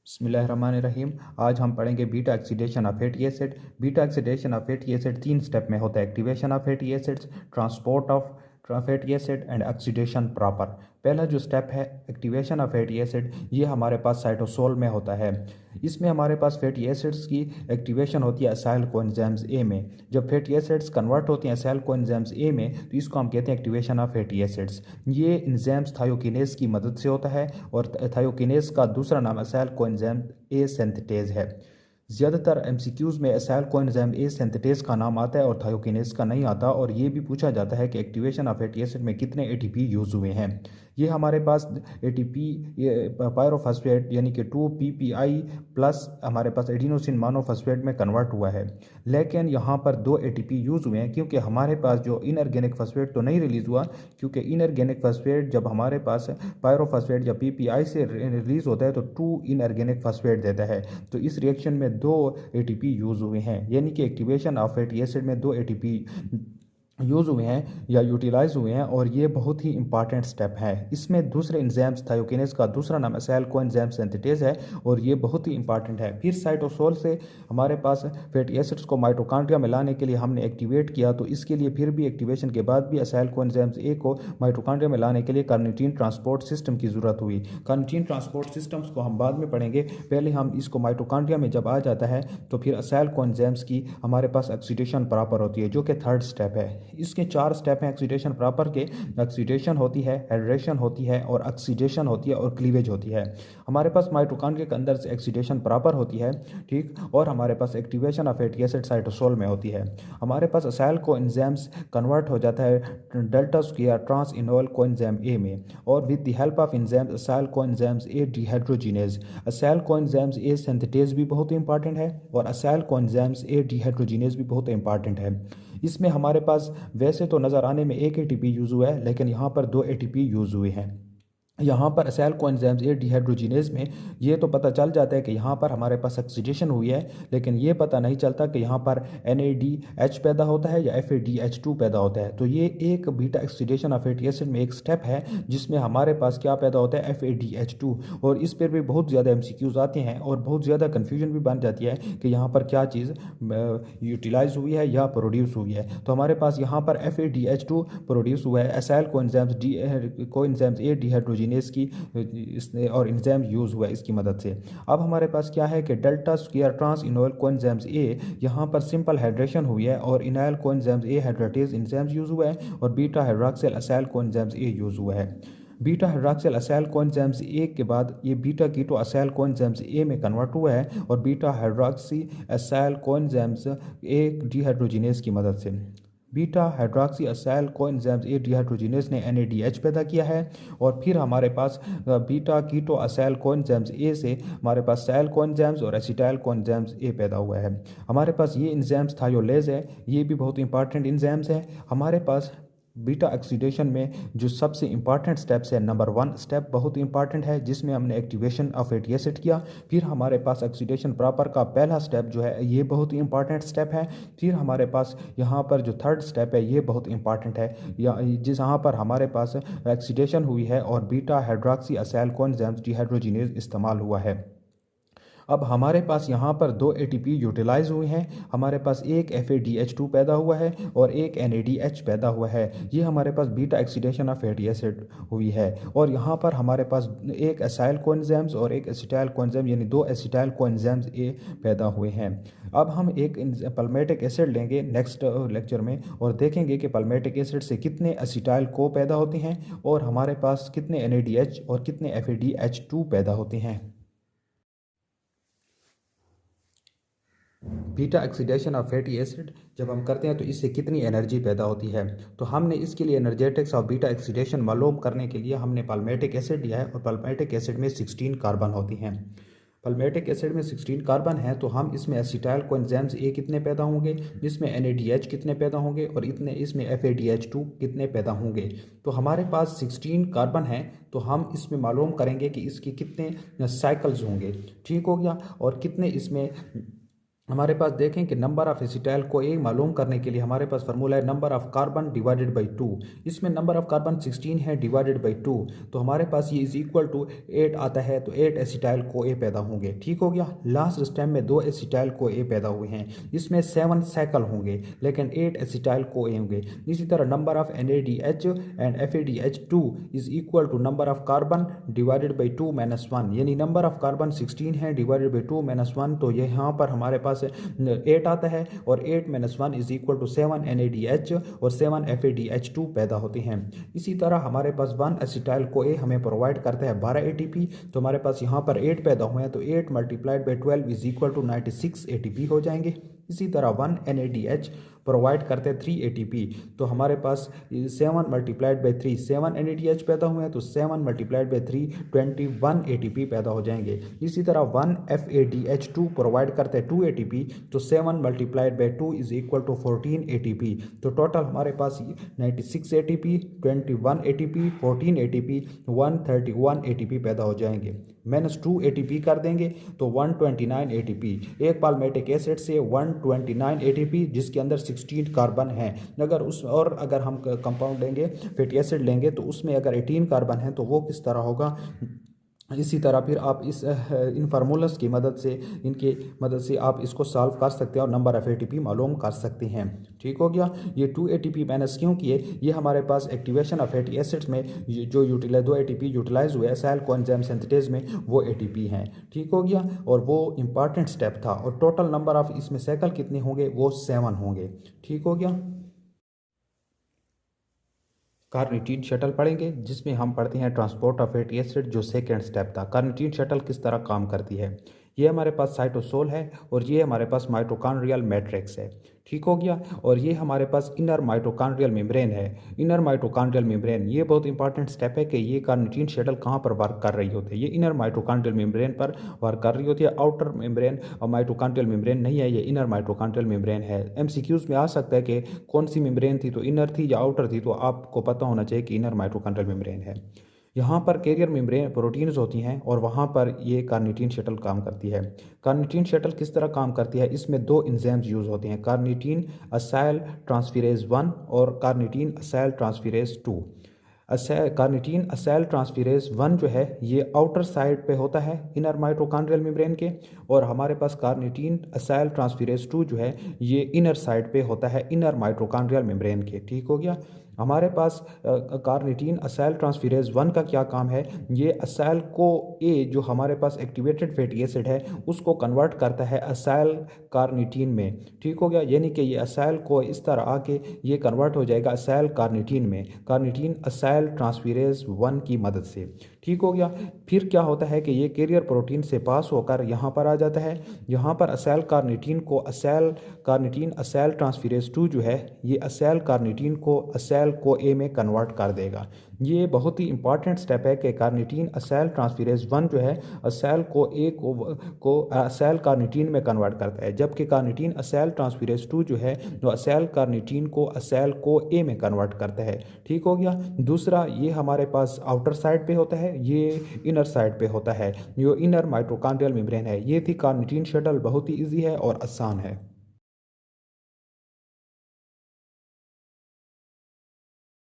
बिस्मिल्लाहिर्रहमानिर्रहीम। आज हम पढ़ेंगे beta oxidation of fatty acid. Beta oxidation of fatty acid 3 step में होता है: activation of fatty acids, transport of fatty acid and oxidation proper. पहला जो स्टेप है एक्टिवेशन ऑफ फैटी एसिड, ये हमारे पास साइटोसोल में होता है। इसमें हमारे पास फैटी एसिड्स की एक्टिवेशन होती है असाइल कोएंजाइम्स ए में। जब फैटी एसिड्स कन्वर्ट होती हैं असाइल कोएंजाइम्स ए में तो इसको हम कहते हैं एक्टिवेशन ऑफ फैटी एसिड्स। ये एंजाइम्स थायोकिनेज की मदद से होता है और थायोकिनेज का दूसरा नाम असाइल कोएंजाइम ए सिंथेटेज है। ज़्यादातर एमसीक्यूज़ में असाइल कोएंजाइम ए सिंथेटेज का नाम आता है और थायोकिनेज का नहीं आता, और ये भी पूछा जाता है कि एक्टिवेशन ऑफ फैटी एसिड में कितने एटीपी यूज़ हुए हैं। ये हमारे पास एटीपी पायरोफॉस्फेट यानी कि 2 ppi प्लस हमारे पास एडिनोसिन मोनोफॉस्फेट में कन्वर्ट हुआ है। लेकिन यहाँ पर 2 एटीपी यूज़ हुए हैं क्योंकि हमारे पास जो इनऑर्गेनिक फॉस्फेट तो नहीं रिलीज़ हुआ, क्योंकि इनऑर्गेनिक फॉस्फेट जब हमारे पास पायरोफॉस्फेट जब ppi से रिलीज़ होता है तो 2 इनऑर्गेनिक फॉस्फेट देता है। तो इस रिएक्शन में 2 एटीपी यूज़ हुए हैं, यानी कि एक्टिवेशन ऑफ फैटी एसिड में 2 एटीपी यूज़ हुए हैं या यूटिलाइज हुए हैं, और ये बहुत ही इंपॉर्टेंट स्टेप है। इसमें दूसरे एंजाइम्स थायोकिनेज का दूसरा नाम असाइल कोएंजाइम सिंथेटेज है और ये बहुत ही इंपॉर्टेंट है। फिर साइटोसोल से हमारे पास फैटी एसिड्स को माइटोकॉन्ड्रिया में लाने के लिए हमने एक्टिवेट किया, तो इसके लिए फिर भी एक्टिवेशन के बाद भी असाइल कोएंजाइम्स ए को माइटोकॉन्ड्रिया में लाने के लिए कार्निटीन ट्रांसपोर्ट सिस्टम की ज़रूरत हुई। कार्निटीन ट्रांसपोर्ट सिस्टम्स को हम बाद में पढ़ेंगे, पहले हम इसको माइटोकॉन्ड्रिया में जब आ जाता है तो फिर असाइल कोएंजाइम्स की हमारे पास ऑक्सीडेशन प्रॉपर होती है, जो कि थर्ड स्टेप है। इसके 4 स्टेप हैं ऑक्सीडेशन प्रॉपर के। ऑक्सीडेशन होती है, हाइड्रेशन होती है और ऑक्सीडेशन होती है और क्लीवेज होती है। हमारे पास माइटोकॉन्ड्रिया के अंदर से ऑक्सीडेशन प्रॉपर होती है, ठीक, और हमारे पास activation of fatty acid cytosol में होती है। हमारे पास असाइल कोएंजाइम्स कन्वर्ट हो जाता है delta square trans enoyl coenzyme A में, और with the help of enzymes acyl coenzymes A dehydrogenase. Acyl coenzymes A synthetase भी बहुत इंपॉर्टेंट है और असाइल कोएंजाइम्स ए डिहाइड्रोजिनेज भी बहुत इंपॉर्टेंट है। इसमें हमारे पास वैसे तो नज़र आने में 1 एटीपी यूज़ हुआ है, लेकिन यहाँ पर 2 एटीपी यूज़ हुए हैं। यहाँ पर असाइल कोएंजाइम्स ए डिहाइड्रोजिनेज में ये तो पता चल जाता है कि यहाँ पर हमारे पास ऑक्सीडेशन हुई है, लेकिन ये पता नहीं चलता कि यहाँ पर NADH पैदा होता है या FADH2 पैदा होता है। तो ये एक beta oxidation of fatty acid में एक स्टेप है जिसमें हमारे पास क्या पैदा होता है, FADH2। और इस पर भी बहुत ज़्यादा MCQs आते हैं और बहुत ज़्यादा कन्फ्यूजन भी बन जाती है कि यहाँ पर क्या चीज़ यूटिलाइज हुई है या प्रोड्यूस हुई है। तो हमारे पास यहाँ पर FADH2 प्रोड्यूस हुआ है असाइल कोएंजाइम्स ए डिहाइड्रोजिनेज की और एंजाइम यूज़ हुआ है इसकी मदद से। अब हमारे पास क्या है कि delta square trans enol coenzymes A, यहाँ पर सिंपल हाइड्रेशन हुई है और enoyl coenzymes A hydratase enzymes use हुआ है और beta hydroxyl acyl coenzymes A use हुआ है। Beta hydroxyl acyl coenzymes A के बाद ये beta keto acyl coenzymes A में कन्वर्ट हुआ है और beta hydroxy acyl coenzymes A dehydrogenase की मदद से। Beta hydroxy acyl coenzymes A dehydrogenase ने NADH पैदा किया है और फिर हमारे पास बीटा कीटो असाइल कोएंजाइम्स ए से हमारे पास साइल कोएंजाइम्स और एसिटाइल कोएंजाइम्स ए पैदा हुआ है। हमारे पास ये एंजाइम्स थायोलेज है, ये भी बहुत इंपॉर्टेंट एंजाइम्स है। हमारे पास बीटा ऑक्सीडेशन में जो सबसे इंपॉर्टेंट स्टेप्स है, नंबर 1 स्टेप बहुत इंपॉर्टेंट है जिसमें हमने एक्टिवेशन ऑफ फैटी एसिड किया। फिर हमारे पास ऑक्सीडेशन प्रॉपर का पहला स्टेप जो है ये बहुत ही इंपॉर्टेंट स्टेप है। फिर हमारे पास यहाँ पर जो थर्ड स्टेप है ये बहुत इंपॉर्टेंट है, या जहाँ पर हमारे पास ऑक्सीडेशन हुई है और beta hydroxy acyl coenzymes dehydrogenase इस्तेमाल हुआ है। अब हमारे पास यहाँ पर 2 एटीपी यूटिलाइज हुए हैं। हमारे पास एक FADH2 पैदा हुआ है और एक NADH पैदा हुआ है। ये हमारे पास beta oxidation of fatty acid हुई है। और यहाँ पर हमारे पास एक असाइल कोएंजाइम्स और एक एसिटाइल कोएंजाइम यानी 2 एसिटाइल कोएंजाइम्स ए पैदा हुए हैं। अब हम एक पल्मेटिक एसिड लेंगे नेक्स्ट लेक्चर में और देखेंगे कि पल्मेटिक एसिड से कितने एसिटाइल को पैदा होते हैं और हमारे पास कितने NADH और कितने FADH2 पैदा होते हैं। Beta oxidation of fatty acid जब हम करते हैं तो इससे कितनी एनर्जी पैदा होती है, तो हमने इसके लिए एनर्जेटिक्स ऑफ बीटा ऑक्सीडेशन मालूम करने के लिए हमने पल्मेटिक एसिड लिया है और पल्मेटिक एसिड में 16 कार्बन होती हैं। पल्मेटिक एसिड में 16 कार्बन है तो हम इसमें एसिटाइल कोएंजाइम्स ए कितने पैदा होंगे, इसमें NADH कितने पैदा होंगे और इतने इसमें FADH2 कितने पैदा होंगे। तो हमारे पास 16 कार्बन है तो हम इसमें मालूम करेंगे कि इसके कितने साइकिल्स होंगे, ठीक हो गया, और कितने इसमें हमारे पास देखें कि नंबर ऑफ एसिटाइल को ए मालूम करने के लिए हमारे पास फार्मूला है number of carbon divided by 2। इसमें नंबर ऑफ कार्बन 16 है डिवाइडेड बाई 2, तो हमारे पास ये इज इक्वल टू 8 आता है, तो 8 एसिटाइल को ए पैदा होंगे। ठीक हो गया। लास्ट स्टेप में 2 एसिटाइल को ए पैदा हुए हैं, इसमें 7 साइकिल होंगे लेकिन 8 एसिटाइल को ए होंगे। इसी तरह number of NADH and FADH2 is equal to number of carbon divided by 2 - 1, यानी नंबर ऑफ कार्बन 16 है डिवाइडेड बाई 2 - 1, तो ये यहाँ पर हमारे पास 8 आता है और 8 - 1 इज इक्वल टू 7 NADH और 7 FADH2 पैदा होते हैं। इसी तरह हमारे पास 1 एसिटाइल को ए हमें प्रोवाइड करता है 12 ATP, तो हमारे पास यहाँ पर 8 पैदा हुए हैं, तो 8 multiplied by 12 is equal to 96 ATP हो जाएंगे। इसी तरह 1 NADH प्रोवाइड करते हैं 3 ATP, तो हमारे पास 7 मल्टीप्लाइड बाई 3 7 NADH पैदा हुए हैं, तो 7 मल्टीप्लाइड बाई 3 21 ATP पैदा हो जाएंगे। इसी तरह 1 FADH2 प्रोवाइड करते हैं 2 ATP, तो 7 multiplied by 2 is equal to 14 ATP, तो टोटल हमारे पास 96 ATP 21 ATP 14 ATP 131 ATP पैदा हो जाएंगे। -2 ATP कर देंगे तो 129 ATP। एक पाल्मेटिक एसिड से 129 ATP जिसके अंदर 16 कार्बन है। अगर हम कंपाउंड लेंगे, फैटी एसिड लेंगे, तो उसमें अगर 18 कार्बन है तो वो किस तरह होगा। इसी तरह फिर आप इन फार्मूलास की मदद से आप इसको सॉल्व कर सकते हैं और नंबर ऑफ ATP मालूम कर सकते हैं। ठीक हो गया। ये 2 ATP माइनस क्यों किए, ये हमारे पास एक्टिवेशन ऑफ फैटी एसिड्स में जो 2 ATP यूटिलाइज हुए एसाइल कोएंजाइम सिंथेसिस में, वो ATP हैं। ठीक हो गया, और वो इंपॉर्टेंट स्टेप था, और टोटल नंबर ऑफ इसमें साइकिल कितने होंगे, वो 7 होंगे। ठीक हो गया। कार्निटीन शटल पढ़ेंगे जिसमें हम पढ़ते हैं ट्रांसपोर्ट ऑफ फैटी एसिड, जो सेकेंड स्टेप था। कार्निटीन शटल किस तरह काम करती है, ये हमारे पास साइटोसोल है और ये हमारे पास माइटोकॉन्ड्रियल मैट्रिक्स है। ठीक हो गया। और ये हमारे पास इनर माइटोकॉन्ड्रियल मेम्ब्रेन है। इनर माइटोकॉन्ड्रियल मेम्ब्रेन, ये बहुत इंपॉर्टेंट स्टेप है कि ये कार्निटीन शटल कहाँ पर वर्क कर रही होती है। ये इनर माइटोकॉन्ड्रियल मेम्ब्रेन पर वर्क कर रही होती है। आउटर मेम्ब्रेन और माइटोकॉन्ड्रियल मेम्ब्रेन नहीं है, ये इनर माइटोकॉन्ड्रियल मेम्ब्रेन है। MCQs में आ सकता है कि कौन सी मेम्ब्रेन थी, तो इनर थी या आउटर थी, तो आपको पता होना चाहिए कि इनर माइटोकॉन्ड्रियल मेम्ब्रेन है। यहाँ पर कैरियर मेम्ब्रेन प्रोटीन्स होती हैं और वहाँ पर ये कार्निटीन शटल काम करती है। कार्निटीन शटल किस तरह काम करती है, इसमें 2 एंजाइम्स यूज़ होते हैं, कार्निटीन असाइल ट्रांसफेरेज 1 और carnitine acyl transferase 2। Carnitine acyl transferase 1 जो है ये आउटर साइड पे होता है इनर माइटोकॉन्ड्रियल मेम्ब्रेन के, और हमारे पास कार्निटीन असाइल ट्रांसफेरेज 2 जो है ये इनर साइड पे होता है इनर माइटोकॉन्ड्रियल मेम्ब्रेन के। ठीक हो गया। हमारे पास कार्निटीन असाइल ट्रांसफेरेज 1 का क्या काम है, ये असाइल को ए जो हमारे पास एक्टिवेटेड फैटी एसिड है उसको कन्वर्ट करता है असाइल कार्निटीन में। ठीक हो गया, यानी कि ये असाइल को इस तरह आके ये कन्वर्ट हो जाएगा असाइल कार्निटीन में, कार्निटीन असाइल ट्रांसफेरेज 1 की मदद से। ठीक हो गया। फिर क्या होता है कि ये कैरियर प्रोटीन से पास होकर यहाँ पर आ जाता है। यहाँ पर असाइल कार्निटीन को कार्निटीन असाइल ट्रांसफेरेज 2 जो है ये असाइल कार्निटीन को असाइल को ए में कन्वर्ट कर देगा। ये बहुत ही इंपॉर्टेंट स्टेप है कि कार्निटीन असाइल ट्रांसफेरेज 1 जो है असाइल को ए को असाइल कार्निटीन में कन्वर्ट करता है, जबकि कार्निटीन असाइल ट्रांसफेरेज 2 जो है जो असाइल कार्निटीन को असाइल को ए में कन्वर्ट करता है। ठीक हो गया। दूसरा, ये हमारे पास आउटर साइड पे होता है, ये इनर साइड पे होता है, जो इनर माइटोकॉन्ड्रियल मेम्ब्रेन है। ये थी कार्निटीन शटल, बहुत ही ईजी है और आसान है।